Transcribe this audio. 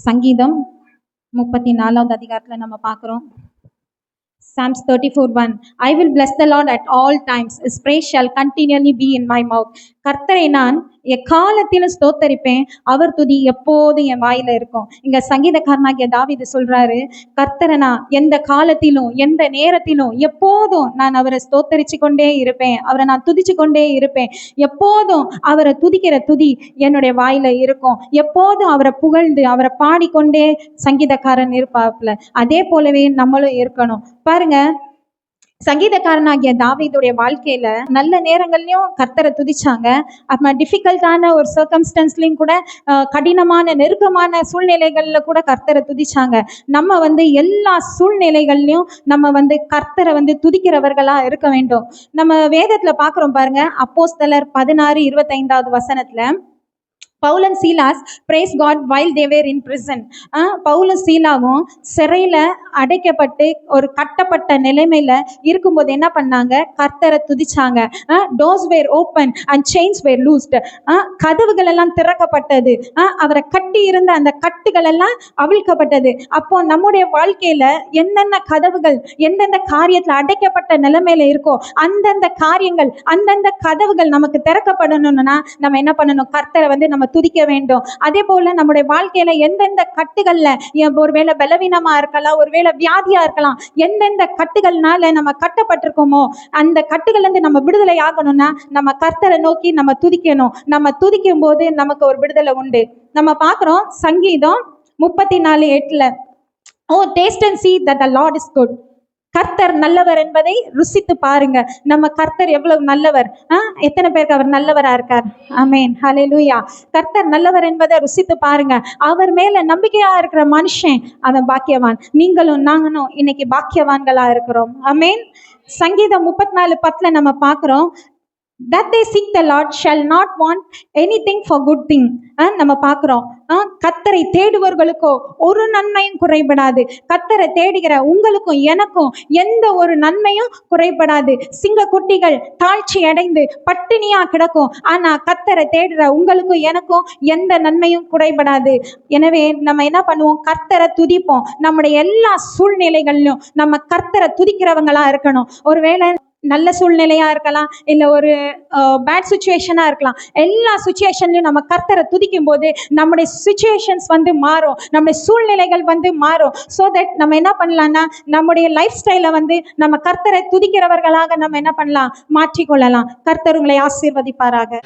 சங்கீதம் 34வது அதிகாரத்தில் நம்ம பார்க்குறோம். Psalms 34:1 I will bless the Lord at all times. His praise shall continually be in my mouth. கர்த்தரை நான் எக்காலத்திலும் ஸ்தோத்தரிப்பேன், அவர் துதி எப்போதும் என் வாயில இருக்கும். இங்க சங்கீதக்காரனாகிய தாவீது சொல்றாரு, கர்த்தரை நான் எந்த காலத்திலும் எந்த நேரத்திலும் எப்போதும் நான் அவரை ஸ்தோத்தரிச்சு கொண்டே இருப்பேன், அவரை நான் துதிச்சு கொண்டே இருப்பேன். எப்போதும் அவரை துதிக்கிற துதி என்னுடைய வாயில இருக்கும். எப்போதும் அவரை புகழ்ந்து அவரை பாடிக்கொண்டே சங்கீதக்காரன் இருப்பாப்புல. அதே போலவே நம்மளும் இருக்கணும். பாருங்க, சங்கீதக்காரனாகிய தாவீதுடைய வாழ்க்கையில நல்ல நேரங்கள்லயும் கர்த்தரை துதிச்சாங்க. அப்புறம் டிஃபிகல்ட்டான ஒரு சர்க்கம்ஸ்டன்ஸ்லயும் கூட, கடினமான நெருக்கமான சூழ்நிலைகள்ல கூட கர்த்தரை துதிச்சாங்க. நம்ம எல்லா சூழ்நிலைகள்லயும் நம்ம கர்த்தரை துதிக்கிறவர்களா இருக்க வேண்டும். நம்ம வேதத்துல பாக்குறோம் பாருங்க, அப்போஸ்தலர் 16:25 வசனத்துல Paul and Silas praise God while they were in prison. பவுலும் சீலாவும் சிறையில அடைக்கப்பட்டு ஒரு கட்டப்பட்ட நிலைமையில இருக்கும்போது என்ன பண்ணாங்க? கர்த்தரை துதிச்சாங்க. doors were open and chains were loosed. கதவுகள் எல்லாம் திறக்கப்பட்டது. அவரை கட்டி இருந்த அந்த கட்டுகள் எல்லாம் அவிழ்க்கப்பட்டது. அப்போ நம்முடைய வாழ்க்கையில எந்தெந்த கதவுகள் எந்தெந்த காரியத்துல அடைக்கப்பட்ட நிலைமையில இருக்கோ அந்தந்த காரியங்கள் அந்தந்த கதவுகள் நமக்கு திறக்கப்படணும்னா நம்ம என்ன பண்ணணும்? கர்த்தரை நம்ம துதிக்க வேண்டும். அதே போல நம்முடைய வாழ்க்கையில எந்தெந்த கட்டுகள்ல, ஒருவேளை பலவீனமா இருக்கலாம், ஒருவேளை வியாதியா இருக்கலாம், எந்தெந்த கட்டுகள்னால நம்ம கட்டப்பட்டிருக்கோமோ அந்த கட்டுகள்ல இருந்து நம்ம விடுதலை ஆகணும்னா நம்ம கர்த்தரை நோக்கி நம்ம துதிக்கணும். நம்ம துதிக்கும் போது நமக்கு ஒரு விடுதலை உண்டு. நம்ம பார்க்கிறோம் சங்கீதம் 34:8 Oh taste and see that the Lord is good. கர்த்தர் நல்லவர் என்பதை ருசித்து பாருங்க. நம்ம கர்த்தர் எவ்வளவு நல்லவர். எத்தனை பேருக்கு அவர் நல்லவரா இருக்கார்? ஆமென், ஹல்லேலூயா. கர்த்தர் நல்லவர் என்பதை ருசித்து பாருங்க. அவர் மேல நம்பிக்கையா இருக்கிற மனுஷன் அவன் பாக்கியவான். நீங்களும் நாங்களும் இன்னைக்கு பாக்கியவான்களா இருக்கிறோம். ஆமென். சங்கீதம் 34:10 நம்ம பார்க்கிறோம், that they seek the Lord shall not want anything for good thing. நம்ம பார்க்கிறோம், கர்த்தரை தேடுவர்களுக்கோ ஒரு நன்மையும் குறைபடாது. கர்த்தரை தேடுகிற உங்களுக்கும் எனக்கும் எந்த ஒரு நன்மையும் குறைபடாது. சிங்க குட்டிகள் தாழ்ச்சி அடைந்து பட்டினியா கிடக்கும், ஆனா கர்த்தரை தேடுற உங்களுக்கும் எனக்கும் எந்த நன்மையும் குறைபடாது. எனவே நம்ம என்ன பண்ணுவோம்? கர்த்தரை துதிப்போம். நம்முடைய எல்லா சூழ்நிலைகளிலும் நம்ம கர்த்தரை துதிக்கிறவங்களா இருக்கணும். ஒருவேளை நல்ல சூழ்நிலையா இருக்கலாம், இல்ல ஒரு பேட் சுச்சுவேஷனா இருக்கலாம். எல்லா சுச்சுவேஷன்லயும் நம்ம கர்த்தரை துதிக்கும் போது நம்முடைய சுச்சுவேஷன்ஸ் மாறும், நம்முடைய சூழ்நிலைகள் மாறும். சோ தட் நம்ம என்ன பண்ணலாம்னா நம்முடைய லைஃப் ஸ்டைல நம்ம கர்த்தரை துதிக்கிறவர்களாக நம்ம என்ன பண்ணலாம்? மாற்றிக்கொள்ளலாம். கர்த்தர் உங்களை ஆசீர்வதிப்பாராக.